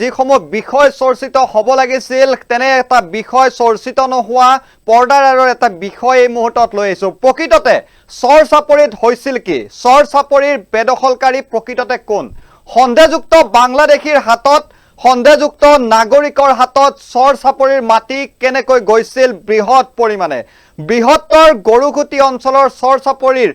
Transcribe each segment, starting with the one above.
যিসমূহ বিষয় চৰ্চিত হ'ব লাগিছিল তেনে এটা বিষয় চৰ্চিত নোহোৱা পৰ্দাৰ আঁৰৰ এটা বিষয় এই মুহূৰ্তত লৈ আহিছোঁ। প্ৰকৃততে চৰ চাপৰিত হৈছিল কি? চৰ চাপৰিৰ বেদখলকাৰী প্ৰকৃততে কোন? সন্দেহযুক্ত বাংলাদেশীৰ হাতত, সন্দেহযুক্ত নাগৰিকৰ হাতত চৰ চাপৰিৰ মাটি কেনেকৈ গৈছিল বৃহৎ পৰিমাণে? বৃহত্তৰ গৰুখুটি অঞ্চলৰ চৰ চাপৰিৰ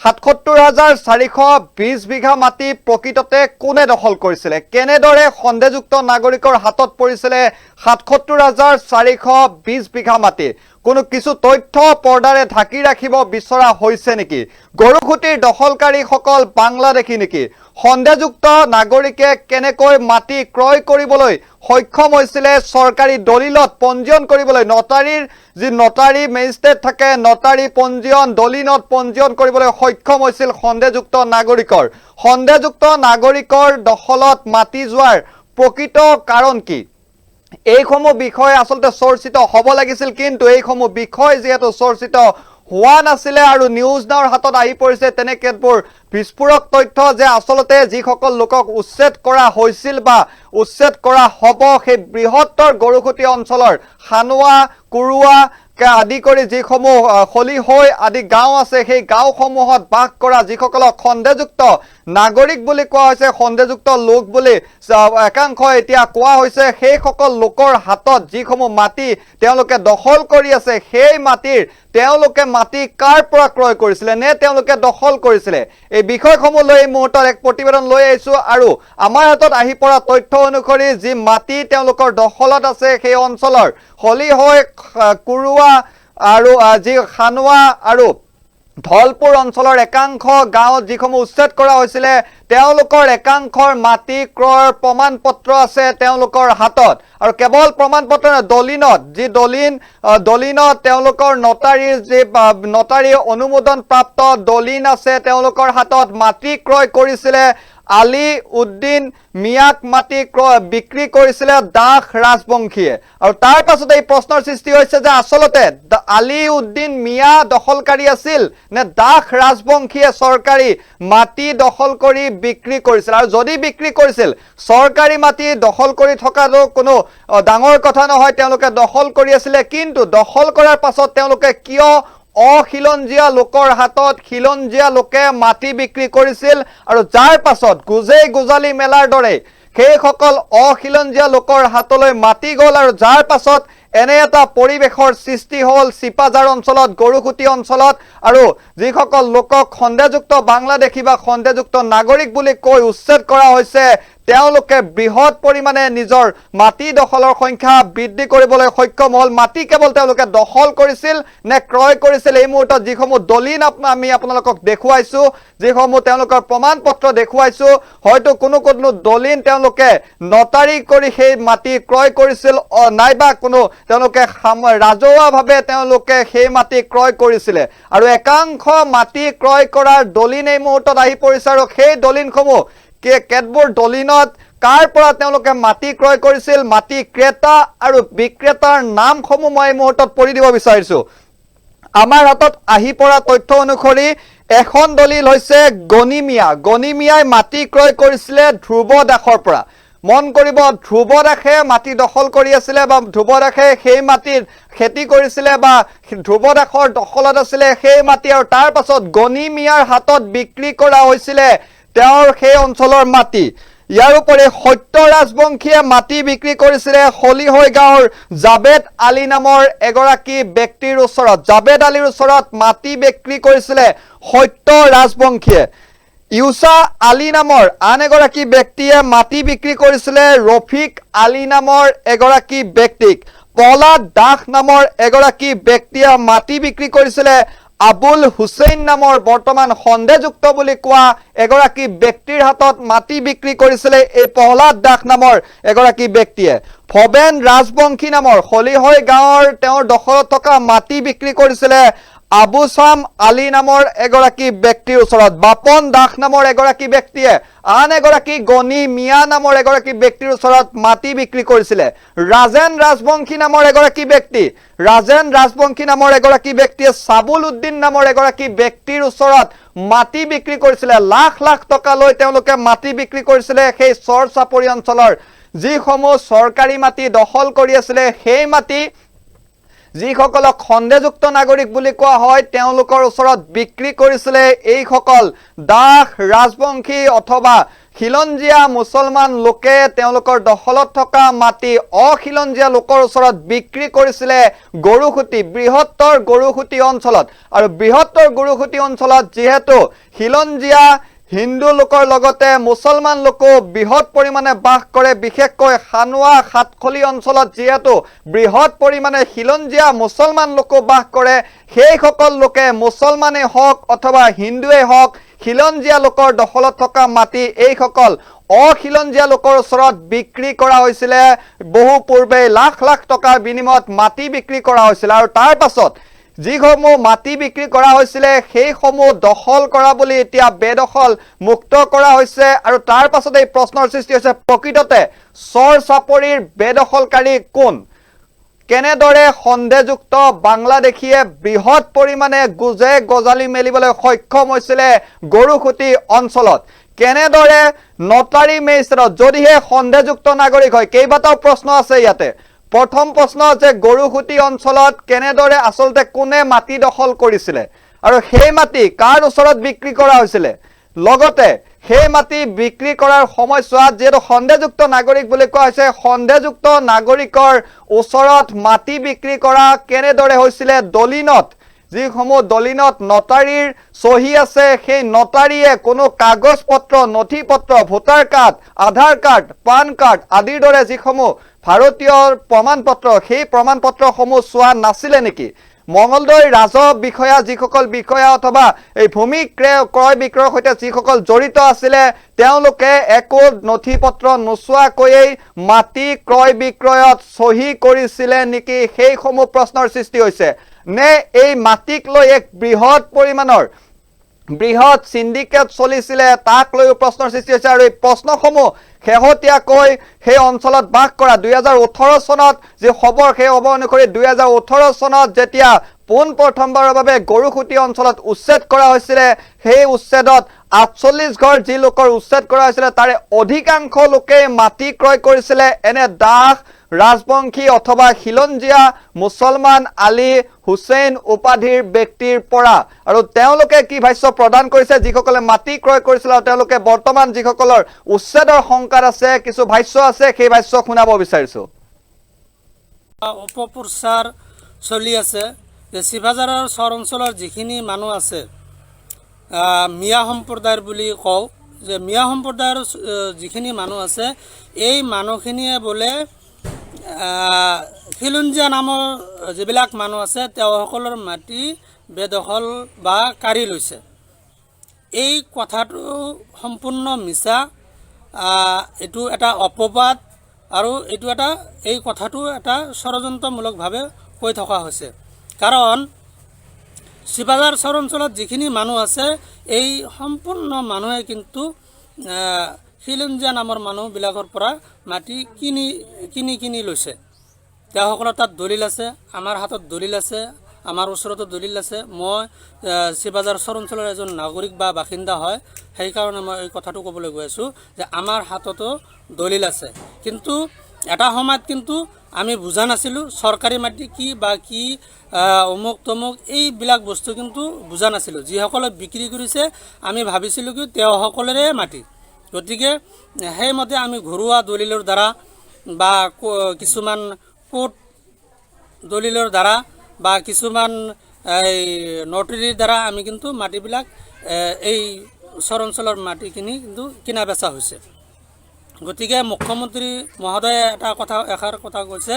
৭৭,৪২০ বিঘা মাটি প্ৰকৃততে কোনে দখল কৰিছিলে? কেনেদৰে সন্দেহযুক্ত নাগৰিকৰ হাতত পৰিছিলে ৭৭,৪২০ বিঘা মাটি? কোনো কিছু তথ্য পৰ্দাৰে ঢাকি ৰাখিব বিচৰা হৈছে নেকি? গৰুখুটিৰ দখলকাৰীসকল বাংলাদেশী নেকি? সন্দেহযুক্ত নাগৰিকে কেনেকৈ মাটি ক্ৰয় কৰিবলৈ সক্ষম হৈছিলে? চৰকাৰী দলিলত পঞ্জীয়ন কৰিবলৈ নটাৰীৰ যি নটাৰী মেজিষ্ট্ৰেট থাকে, নটাৰী পঞ্জীয়ন দলিলত পঞ্জীয়ন কৰিবলৈ সক্ষম হৈছিল সন্দেহযুক্ত নাগৰিকৰ। সন্দেহযুক্ত নাগৰিকৰ দখলত মাটি যোৱাৰ প্ৰকৃত কাৰণ কি? এইসমূহ বিষয় আচলতে চৰ্চিত হ'ব লাগিছিল, কিন্তু এইসমূহ বিষয় যিহেতু চৰ্চিত হোৱা নাছিলে আৰু নিউজ নাওৰ হাতত আহি পৰিছে তেনে কেতবোৰ বিস্ফোৰক তথ্য যে আচলতে যিসকল লোকক উচ্ছেদ কৰা হৈছিল বা উচ্ছেদ কৰা হ'ব সেই বৃহত্তৰ গৰুখুটি অঞ্চলৰ খানুৱা, কুৰুৱা আদি কৰি যিসমূহ খলিহৈ আদি গাঁও আছে, সেই গাঁওসমূহত বাস কৰা যিসকলক সন্দেহযুক্ত নাগৰিক বুলি কোৱা হৈছে, সন্দেহযুক্ত লোক বুলি একাংশ এতিয়া কোৱা হৈছে, সেইসকল লোকৰ হাতত যিসমূহ মাটি তেওঁলোকে দখল কৰি আছে, সেই মাটিৰ তেওঁলোকে মাটি কাৰ পৰা ক্ৰয় কৰিছিলে নে তেওঁলোকে দখল কৰিছিলে? এই বিষয়সমূহ লৈ এই মুহূৰ্তত এক প্ৰতিবেদন লৈ আহিছোঁ আৰু আমাৰ হাতত আহি পৰা তথ্য অনুসৰি যি মাটি তেওঁলোকৰ দখলত আছে সেই অঞ্চলৰ খলিহৈ, কুৰুৱা আৰু যি খানুৱা আৰু ধলপুৰ অঞ্চলৰ একাংশ গাঁৱত যিসমূহ উচ্ছেদ কৰা হৈছিলে তেওঁলোকৰ একাংশৰ মাটি ক্ৰয়ৰ প্ৰমাণ পত্ৰ আছে তেওঁলোকৰ হাতত। আৰু কেৱল প্ৰমাণ পত্ৰ দলিনত যি দলিনত তেওঁলোকৰ নটাৰীৰ যি নটাৰী অনুমোদন প্ৰাপ্ত দলিন আছে তেওঁলোকৰ হাতত মাটি ক্ৰয় কৰিছিলে আলী উদ্দিন মিয়াক মাটি বিক্ৰী কৰিছিলে দাস ৰাজবংশীয়ে। আৰু তাৰ পাছত এই প্ৰশ্নৰ সৃষ্টি হৈছে যে আচলতে আলী উদ্দিন মিয়া দখলকাৰী আছিল নে দাস ৰাজবংশীয়ে চৰকাৰী মাটি দখল কৰি বিক্ৰী কৰিছিল? আৰু যদি বিক্ৰী কৰিছিল, চৰকাৰী মাটি দখল কৰি থকাটো কোনো ডাঙৰ কথা নহয়, তেওঁলোকে দখল কৰি আছিলে, কিন্তু দখল কৰাৰ পাছত তেওঁলোকে কিয় অখিলঞ্জীয়া লোকৰ হাতত খিলঞ্জীয়া লোকে মাটি বিক্ৰী কৰিছিল? আৰু যাৰ পাছত গুজেই গুজালি মেলাৰ দৰে সেইসকল অখিলঞ্জীয়া লোকৰ হাতলৈ মাটি গ'ল আৰু যাৰ পাছত এনে এটা পৰিৱেশৰ সৃষ্টি হ'ল চিপাঝাৰ অঞ্চলত, গৰুখুটি অঞ্চলত। আৰু যিসকল লোকক সন্দেহযুক্ত বাংলাদেশী বা সন্দেহযুক্ত নাগৰিক বুলি কৈ উচ্ছেদ কৰা হৈছে তেওঁলোকে বৃহৎ পৰিমাণে নিজৰ মাটি দখলৰ সংখ্যা বৃদ্ধি কৰিবলৈ সক্ষম হ'ল। মাটি কেৱল তেওঁলোকে দখল কৰিছিল নে ক্ৰয় কৰিছিল? এই মুহূৰ্তত যিসমূহ দলিন আমি আপোনালোকক দেখুৱাইছোঁ, যিসমূহ তেওঁলোকৰ প্ৰমাণ পত্ৰ দেখুৱাইছোঁ, হয়তো কোনো দলিন তেওঁলোকে নটাৰী কৰি সেই মাটি ক্ৰয় কৰিছিল নাইবা কোনো তেওঁলোকে ৰাজহুৱাভাৱে তেওঁলোকে সেই মাটি ক্ৰয় কৰিছিলে। আৰু একাংশ মাটি ক্ৰয় কৰাৰ দলিন এই মুহূৰ্তত আহি পৰিছে আৰু সেই দলিনসমূহ কেতবোৰ দলিনত কাৰ পৰা তেওঁলোকে মাটি ক্ৰয় কৰিছিল, মাটি ক্ৰেতা আৰু বিক্ৰেতাৰ নামসমূহ মই এই মুহূৰ্তত পঢ়ি দিব বিচাৰিছোঁ। আমাৰ হাতত আহি পৰা তথ্য অনুসৰি এখন দলিল হৈছে গণিমিয়াই মাটি ক্ৰয় কৰিছিলে ধ্ৰুৱ দাসৰ পৰা। মন কৰিব, ধ্ৰুৱ দাসে মাটি দখল কৰি আছিলে বা ধ্ৰুৱ দাসে সেই মাটিৰ খেতি কৰিছিলে বা ধ্ৰুৱ দাসৰ দখলত আছিলে সেই মাটি, আৰু তাৰ পাছত গণিমিয়াৰ হাতত বিক্ৰী কৰা হৈছিলে তেওঁৰ সেই অঞ্চলৰ মাটি। ইয়াৰ উপৰি সত্য ৰাজবংশীয়ে মাটি বিক্ৰী কৰিছিলে খলিহৈ গাঁৱৰ জাবেদ আলী নামৰ এগৰাকী ব্যক্তিৰ ওচৰত। জাবেদ আলীৰ ওচৰত মাটি বিক্ৰী কৰিছিলে সত্য ৰাজবংশীয়ে। ইউসা আলী নামৰ আন এগৰাকী ব্যক্তিয়ে মাটি বিক্ৰী কৰিছিলে ৰফিক আলী নামৰ এগৰাকী ব্যক্তিক। প্ৰহ্লাদ দাস নামৰ এগৰাকী ব্যক্তিয়ে মাটি বিক্ৰী কৰিছিলে আবুল হুছেইন নামৰ বৰ্তমান সন্দেহযুক্ত বুলি কোৱা এগৰাকী ব্যক্তিৰ হাতত মাটি বিক্ৰী কৰিছিলে এই প্ৰহ্লাদ দাস নামৰ এগৰাকী ব্যক্তিয়ে। ভবেন ৰাজবংশী নামৰ খলিহৈ গাঁৱৰ তেওঁৰ দখলত থকা মাটি বিক্ৰী কৰিছিলে আবু চাম আলী নামৰ এগৰাকী ব্যক্তিৰ ওচৰত। বাপন দাস নামৰ এগৰাকী ব্যক্তিয়ে আন এগৰাকী গণি মিয়া নামৰ এগৰাকী ব্যক্তিৰ ওচৰত মাটি বিক্ৰী কৰিছিলে। ৰাজেন ৰাজবংশী নামৰ এগৰাকী ব্যক্তিয়ে চাবুল উদ্দিন নামৰ এগৰাকী ব্যক্তিৰ ওচৰত মাটি বিক্ৰী কৰিছিলে। লাখ লাখ টকা লৈ তেওঁলোকে মাটি বিক্ৰী কৰিছিলে সেই চৰ চাপৰি অঞ্চলৰ যিসমূহ চৰকাৰী মাটি দখল কৰি আছিলে সেই মাটি যিসকলক খণ্ডযুক্ত নাগৰিক বুলি কোৱা হয় তেওঁলোকৰ ওচৰত বিক্ৰী কৰিছিলে এইসকল দাস ৰাজবংশী অথবা খিলঞ্জীয়া মুছলমান লোকে তেওঁলোকৰ দখলত থকা মাটি অখিলঞ্জীয়া লোকৰ ওচৰত বিক্ৰী কৰিছিলে গৰুখুটি বৃহত্তৰ গৰুখুটি অঞ্চলত আৰু বৃহত্তৰ গৰুখুটি অঞ্চলত যেহেতু খিলঞ্জীয়া হিন্দু লোকৰ লগতে মুছলমান লোকো বৃহৎ পৰিমাণে বাস কৰে বিশেষকৈ খানুৱা সাতখলি অঞ্চলত যেহেতু বৃহৎ পৰিমাণে খিলঞ্জীয়া মুছলমান লোকো বাস কৰে সেই সকল লোকে মুছলমানে হওক অথবা হিন্দুৱে হওক খিলঞ্জীয়া লোকৰ দখলত থকা মাটি এই সকল অখিলঞ্জীয়া লোকৰ ওচৰত বিক্ৰী কৰা হৈছিল বহু পূৰ্বে লাখ লাখ টকাৰ বিনিময়ত মাটি বিক্ৰী কৰা হৈছিল আৰু তাৰ পাছত যিসমূহ মাটি বিক্ৰী কৰা হৈছিল সেইসমূহ দখল কৰা বুলি এতিয়া বেদখল মুক্ত কৰা হৈছে আৰু তাৰ পাছত এই প্ৰশ্নৰ সৃষ্টি হৈছে প্ৰকৃততে চৰ চাপৰিৰ বেদখলকাৰী কোন কেনেদৰে সন্দেহযুক্ত বাংলাদেশীয়ে বৃহৎ পৰিমাণে গুজে গজালি মেলিবলৈ সক্ষম হৈছিল গৰুখুটি অঞ্চলত কেনেদৰে নটাৰী মেজিষ্ট্ৰেটত যদিহে সন্দেহযুক্ত নাগৰিক হয় কেইবাটাও প্ৰশ্ন আছে ইয়াতে প্ৰথম প্ৰশ্ন যে গৰুখুটি অঞ্চলত কেনেদৰে আসলতে কোনে মাটি দখল কৰিছিল আৰু সেই মাটি কাৰ ওচৰত বিক্ৰী কৰা হৈছিল লগতে সেই মাটি বিক্ৰী কৰাৰ সময়ছোৱাত যেটো সন্দেহযুক্ত নাগৰিক বুলি কোৱা হৈছে সন্দেহযুক্ত নাগৰিকৰ ওচৰত মাটি বিক্ৰী কৰা কেনেদৰে হৈছিল দলিনত যিসমূহ দলিনত নটাৰীৰ সহি আছে সেই নটাৰীয়ে কোনো কাগজ পত্ৰ নথি পত্ৰ ভোটাৰ কাৰ্ড আধাৰ কাৰ্ড পান কাৰ্ড আদিৰ দৰে যিসমূহ ভাৰতীয় প্ৰমাণ পত্ৰ সেই প্ৰমাণ পত্ৰসমূহ চোৱা নাছিল নেকি মঙ্গলদৈ ৰাজহ বিষয়া যিসকল বিষয়া অথবা এই ভূমি ক্ৰয় বিক্ৰয়ৰ সৈতে যিসকল জড়িত আছিল তেওঁলোকে একো নথি পত্ৰ নোচোৱাকৈ মাটি ক্ৰয় বিক্ৰয়ত সহি কৰিছিল নেকি সেইসমূহ প্ৰশ্নৰ সৃষ্টি হৈছে নে এই মাটিক লৈ এক বৃহৎ পৰিমাণৰ বৃহৎ সিন্ডিকেট চলিছিল তাক লৈ প্ৰশ্নৰ সৃষ্টি হৈছে আৰু এই প্ৰশ্নসমূহ শেহতীয়াকৈ সেই অঞ্চলত বাস কৰা 2018 চনত যে খবৰ সেই খবৰ অনুসৰি 2018 চনত যেতিয়া পোন প্ৰথমবাৰৰ বাবে গৰুখুটি অঞ্চলত উচ্ছেদ কৰা হৈছিল সেই উচ্ছেদত 48 ঘৰ যি লোকৰ উচ্ছেদ কৰা হৈছিল তাৰে অধিকাংশ লোকে মাটি ক্ৰয় কৰিছিল এনে দাস ৰাজবংশী অথবা খিলঞ্জীয়া মুছলমান আলী হুছেইন উপাধিৰ ব্যক্তিৰ পৰা আৰু তেওঁলোকে কি ভাষ্য প্ৰদান কৰিছে যিসকলে মাটি ক্ৰয় কৰিছিল আৰু তেওঁলোকে বৰ্তমান যিসকলৰ উচ্ছেদৰ সংকাৰ আছে কিছু ভাষ্য আছে সেই ভাষ্য শুনাব বিচাৰিছো অপপ্ৰচাৰ চলি আছে যে শিৱাজাৰৰ চৰ অঞ্চলৰ যিখিনি মানুহ আছে মিয়া সম্প্ৰদায়ৰ বুলি কওঁ যে মিয়া সম্প্ৰদায়ৰ যিখিনি মানুহ আছে এই মানুহখিনিয়ে বোলে খিলঞ্জীয়া নামৰ যিবিলাক মানুহ আছে তেওঁলোকৰ মাটি বেদখল বা কাঢ়ি লৈছে এই কথাটো সম্পূৰ্ণ মিছা এটো এটা অপবাদ আৰু এটো এটা এই কথাটো এটা ষড়যন্ত্ৰমূলকভাৱে কৈ থকা হৈছে কাৰণ শিৱাজাৰ চৰ অঞ্চলত যিখিনি মানুহ আছে এই সম্পূৰ্ণ মানুহে কিন্তু খিলঞ্জীয়া নামৰ মানুহবিলাকৰ পৰা মাটি কিনি লৈছে তেওঁলোকৰ তাত দলিল আছে আমাৰ হাতত দলিল আছে আমাৰ ওচৰতো দলিল আছে মই শিৱাজাৰ চৰ অঞ্চলৰ এজন নাগৰিক বা বাসিন্দা হয় সেই কাৰণে মই এই কথাটো ক'বলৈ গৈ আছো যে আমাৰ হাততো দলিল আছে কিন্তু এটা সময়ত কিন্তু আমি বুজা নাছিলো সৰকাৰি মাটি কি বা কি অমুক তমুক এইবিলাক বস্তু কিন্তু বুজা নাছিলো যিসকলে বিক্ৰী কৰিছে আমি ভাবিছিলো কি তেওঁলোকৰে মাটি গতিকে সেইমতে আমি ঘৰুৱা দলিলৰ দ্বাৰা বা কিছুমান কোৰ্ট দলিলৰ দ্বাৰা বা কিছুমান এই নটাৰীৰ দ্বাৰা আমি কিন্তু মাটিবিলাক এই চৰ অঞ্চলৰ মাটিখিনি কিন্তু কিনা বেচা হৈছে গতিকে মুখ্যমন্ত্ৰী মহোদয়ে এটা কথা এষাৰ কথা কৈছে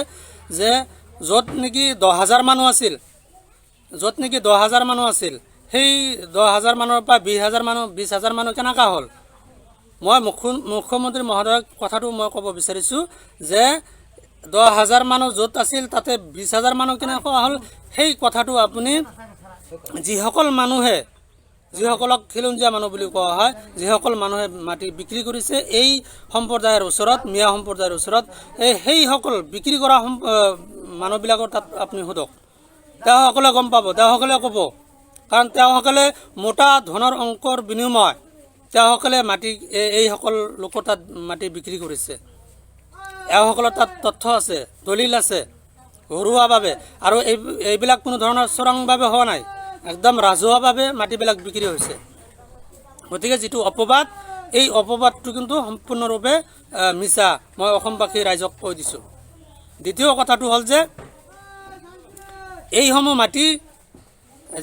যে য'ত নেকি 10,000 মানুহ আছিল য'ত নেকি 10,000 মানুহ আছিল সেই 10,000 মানুহৰ পৰা 20,000 মানুহ কেনেকা হ'ল মই মুখ্যমন্ত্ৰী মহোদয়ক কথাটো মই ক'ব বিচাৰিছো যে 10,000 মানুহ য'ত আছিল তাতে 20,000 মানুহ কেনেকুৱা হ'ল সেই কথাটো আপুনি যিসকল মানুহে যিসকলক খিলঞ্জীয়া মানুহ বুলি কোৱা হয় যিসকল মানুহে মাটি বিক্ৰী কৰিছে এই সম্প্ৰদায়ৰ ওচৰত মিয়া সম্প্ৰদায়ৰ ওচৰত সেই সকল বিক্ৰী কৰা মানুহবিলাকৰ তাত আপুনি সোধক তেওঁলোকলে গম পাব তেওঁলোকলে ক'ব কাৰণ তেওঁলোকলে মোটা ধনৰ অংকৰ বিনিময় তেওঁলোকলে মাটি এই সকল লোকৰ তাত মাটি বিক্ৰী কৰিছে এওঁসকলৰ তাত তথ্য আছে, দলিল আছে ঘৰুৱাভাৱে, আৰু এইবিলাক কোনো ধৰণৰ চোৰাংভাৱে হোৱা নাই, একদম ৰাজহুৱাভাৱে মাটিবিলাক বিক্ৰী হৈছে। গতিকে যিটো অপবাদ, এই অপবাদটো কিন্তু সম্পূৰ্ণৰূপে মিছা, মই অসমবাসী ৰাইজক কৈ দিছোঁ। দ্বিতীয় কথাটো হ'ল যে এইসমূহ মাটি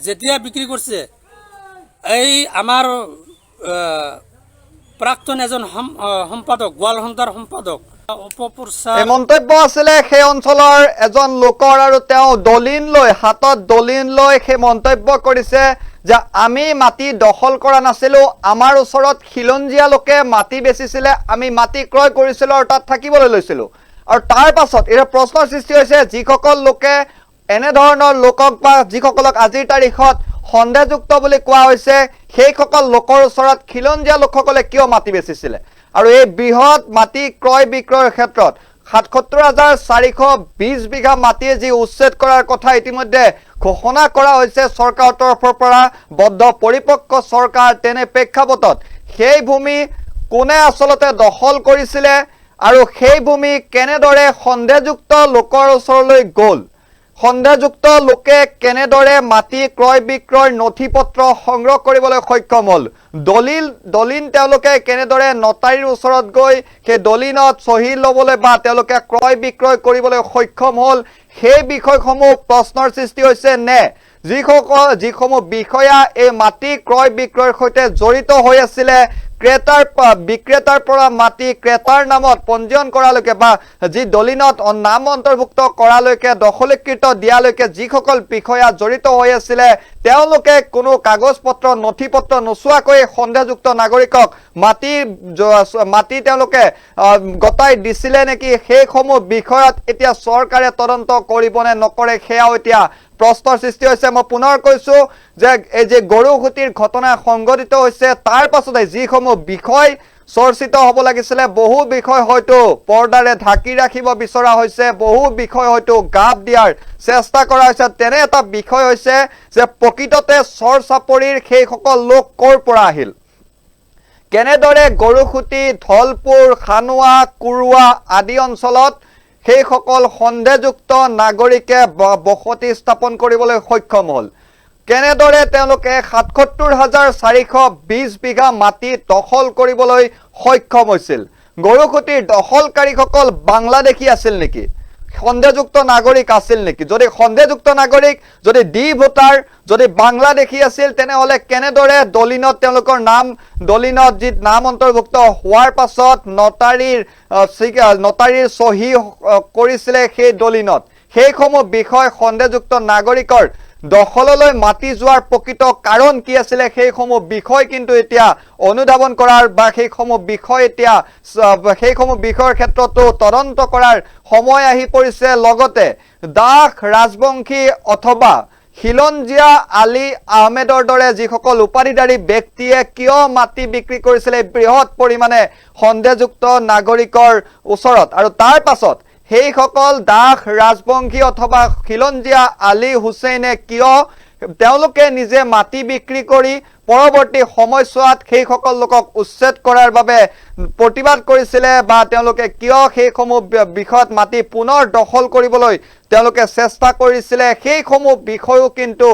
যেতিয়া বিক্ৰী কৰিছে, এই আমাৰ প্ৰাক্তন এজন সম্পাদক, গোৱালসন্থাৰ সম্পাদক এই মন্তব্য আছিলে সেই অঞ্চলৰ এজন লোকৰ, আৰু তেওঁ দলিল লৈ, হাতত দলিল লৈ সেই মন্তব্য কৰিছে যে আমি মাটি দখল কৰা নাছিলোঁ, আমাৰ ওচৰত খিলঞ্জীয়া লোকে মাটি বেচিছিলে, আমি মাটি ক্ৰয় কৰিছিলোঁ আৰু তাত থাকিবলৈ লৈছিলোঁ। আৰু তাৰ পাছত এতিয়া প্ৰশ্নৰ সৃষ্টি হৈছে, যিসকল লোকে এনেধৰণৰ লোকক বা যিসকলক আজিৰ তাৰিখত সন্দেহযুক্ত বুলি কোৱা হৈছে, সেইসকল লোকৰ ওচৰত খিলঞ্জীয়া লোকসকলে কিয় মাটি বেচিছিলে? আৰু এই বৃহৎ মাটি ক্ৰয় বিক্ৰয়ৰ ক্ষেত্ৰত ৭৭,৪২০ বিঘা মাটি যি উচ্ছেদ কৰাৰ কথা ইতিমধ্যে ঘোষণা কৰা হৈছে চৰকাৰৰ তৰফৰ পৰা, বদ্ধ পৰিপক্ক চৰকাৰ। তেনে প্ৰেক্ষাপটত সেই ভূমি কোনে আচলতে দখল কৰিছিলে আৰু সেই ভূমি কেনেদৰে সন্দেহযুক্ত লোকৰ ওচৰলৈ গ'ল, সন্দেহযুক্ত লোকে কেনেদৰে মাটি ক্ৰয় বিক্ৰয়ৰ নথি পত্ৰ সংগ্ৰহ কৰিবলৈ সক্ষম হ'ল, দলিল তেওঁলোকে কেনেদৰে নটাৰীৰ ওচৰত গৈ সেই দলিলত চহী ল'বলৈ বা তেওঁলোকে ক্ৰয় বিক্ৰয় কৰিবলৈ সক্ষম হ'ল, সেই বিষয়সমূহ প্ৰশ্নৰ সৃষ্টি হৈছে নে যিসমূহ বিষয়া এই মাটি ক্ৰয় বিক্ৰয়ৰ সৈতে জড়িত হৈ আছিলে, বিক্ৰেতাৰ পৰা মাটি ক্ৰেতাৰ নামত পঞ্জীয়ন কৰালৈকে বা যি দলিলত নাম অন্তৰ্ভুক্ত কৰালৈকে, দখলীকৃত দিয়ালৈকে যিসকল বিষয়া জড়িত হৈ আছিলে, তেওঁলোকে কোনো কাগজ পত্ৰ নথি পত্ৰ নোচোৱাকৈ সন্দেহযুক্ত নাগৰিকক মাটি তেওঁলোকে গতাই দিছিলে নেকি, সেইসমূহ বিষয়ত এতিয়া চৰকাৰে তদন্ত কৰিব নে নকৰে, সেয়াও এতিয়া প্ৰশ্নৰ সৃষ্টি হৈছে। মই পুনৰ কৈছোঁ যে এই যে গৰুখুটিৰ ঘটনা সংঘটিত হৈছে, তাৰ পাছতে যিসমূহ বিষয় চৰ্চিত হ'ব লাগিছিলে, বহু বিষয় হয়তো পৰ্দাৰে ঢাকি ৰাখিব বিচৰা হৈছে, বহু বিষয় হয়তো গাপ দিয়াৰ চেষ্টা কৰা হৈছে। তেনে এটা বিষয় হৈছে যে প্ৰকৃততে চৰ চাপৰিৰ সেইসকল লোক ক'ৰ পৰা আহিল, কেনেদৰে গৰুখুটি, ধলপুৰ, খানুৱা, কুৰুৱা আদি অঞ্চলত সেইসকল সন্দেহযুক্ত নাগৰিকে বসতি স্থাপন কৰিবলৈ সক্ষম হ'ল, কেনেদৰে তেওঁলোকে ৭৭,৪২০ বিঘা মাটি দখল কৰিবলৈ সক্ষম হৈছিল। গৰুখুটিৰ দখলকাৰীসকল বাংলাদেশী আছিল নেকি, সন্দেহযুক্ত নাগৰিক আছিল নেকি? যদি সন্দেহযুক্ত নাগৰিক, যদি ভোটাৰ, যদি বাংলাদেশী আছিল, তেনেহ'লে কেনেদৰে দলিলত তেওঁলোকৰ দলিলত যি নাম অন্তৰ্ভুক্ত হোৱাৰ পাছত নটাৰীৰ চহী কৰিছিলে সেই দলিলত, সেইসমূহ বিষয় সন্দেহযুক্ত নাগৰিকৰ দখললৈ মাটি যোৱাৰ প্ৰকৃত কাৰণ কি আছিলে, সেইসমূহ বিষয় কিন্তু এতিয়া অনুধাৱন কৰাৰ বা সেইসমূহ বিষয়ৰ ক্ষেত্ৰতো তদন্ত কৰাৰ সময় আহি পৰিছে। লগতে দাস ৰাজবংশী অথবা খিলঞ্জীয়া আলী আহমেদৰ দৰে যিসকল উপাধিধাৰী ব্যক্তিয়ে কিয় মাটি বিক্ৰী কৰিছিলে বৃহৎ পৰিমাণে সন্দেহযুক্ত নাগৰিকৰ ওচৰত, আৰু তাৰ পাছত সেইসকল দাস ৰাজবংশী অথবা খিলঞ্জীয়া আলী হুছেইনে কিয় তেওঁলোকে নিজে মাটি বিক্ৰী কৰি পৰৱৰ্তী সময়ছোৱাত সেইসকল লোকক উচ্ছেদ কৰাৰ বাবে প্ৰতিবাদ কৰিছিলে, বা তেওঁলোকে কিয় সেইসমূহ বিষয়ত মাটি পুনৰ দখল কৰিবলৈ তেওঁলোকে চেষ্টা কৰিছিলে, সেইসমূহ বিষয়ো কিন্তু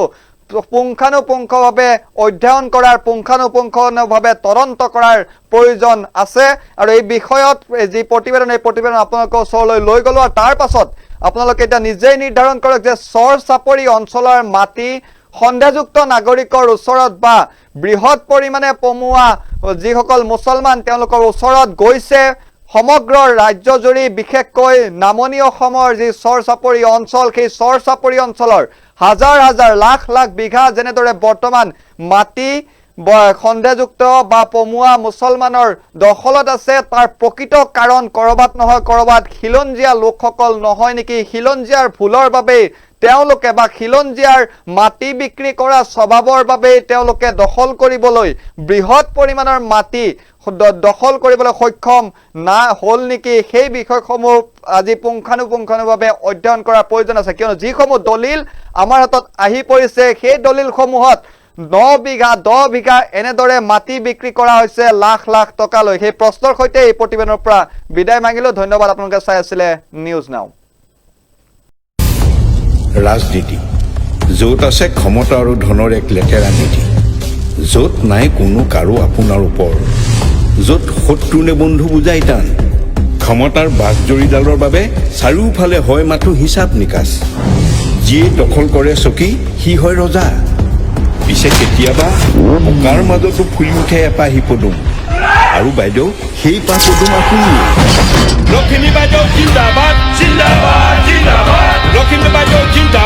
পুংখানুপুংখভাৱে অধ্যয়ন কৰাৰ, পুংখানুপুংখভাৱে তদন্ত কৰাৰ প্ৰয়োজন আছে। আৰু এই বিষয়ত যি প্ৰতিবেদন, এই প্ৰতিবেদন আপোনালোকৰ ওচৰলৈ লৈ গ'লো, আৰু তাৰ পাছত আপোনালোকে এতিয়া নিজেই নিৰ্ধাৰণ কৰক যে চৰ চাপৰি অঞ্চলৰ মাটি সন্দেহযুক্ত নাগৰিকৰ ওচৰত বা বৃহৎ পৰিমাণে পমুৱা যিসকল মুছলমান তেওঁলোকৰ ওচৰত গৈছে, সমগ্ৰ ৰাজ্যজুৰি বিশেষকৈ নামনি অসমৰ যি চৰ চাপৰি অঞ্চল, সেই চৰ চাপৰি অঞ্চলৰ হাজাৰ হাজাৰ লাখ লাখ বিঘা যেনেদৰে বৰ্তমান মাটি সন্দেহযুক্ত বা পমুৱা মুছলমানৰ দখলত আছে, তাৰ প্ৰকৃত কাৰণ কৰবাত নহয় কৰবাত খিলঞ্জীয়া লোকসকল নহয় নেকি? খিলঞ্জীয়াৰ ভুলৰ বাবেই তেওঁলোকে বা খিলঞ্জীয়াৰ মাটি বিক্ৰী কৰা স্বভাৱৰ বাবেই তেওঁলোকে দখল কৰিবলৈ বৃহৎ পৰিমাণৰ মাটি দখল কৰিবলৈ সক্ষম হ'ল নেকি? সেই বিষয়সমূহ আজি পুংখানুপুংখভাৱে অধ্যয়ন কৰাৰ প্ৰয়োজন আছে, কিয়নো যিসমূহ দলিল আমাৰ হাতত আহি পৰিছে সেই দলিলসমূহত 9 বিঘা 10 বিঘা এনেদৰে মাটি বিক্ৰী কৰা হৈছে লাখ লাখ টকালৈ। সেই প্ৰশ্নৰ সৈতে এই প্ৰতিবেদনৰ পৰা বিদায় মাগিলো। ধন্যবাদ, আপোনালোকে চাই আছিলে নিউজ নাও। ৰাজনীতি য'ত আছে ক্ষমতা আৰু ধনৰ এক লেতেৰা নীতি, য'ত নাই কোনো কাৰো আপোনাৰ ওপৰ, য'ত শত্ৰু নে বন্ধু বুজাই টান, ক্ষমতাৰ বাঘজৰীডালৰ বাবে চাৰিওফালে হয় মাথো হিচাপ নিকাচ। যিয়ে দখল কৰে চকী সি হয় ৰজা। পিছে কেতিয়াবা পকাৰ মাজতো ফুলি উঠে এপাহি পদুম, আৰু বাইদেউ সেই পা পদুম আপুনি। লখিমী বাইদেউ জিন্দাবাদ জিন্দাবাদ জিন্দাবাদ, লখিমী বাইদেউ জিন্দাবাদ।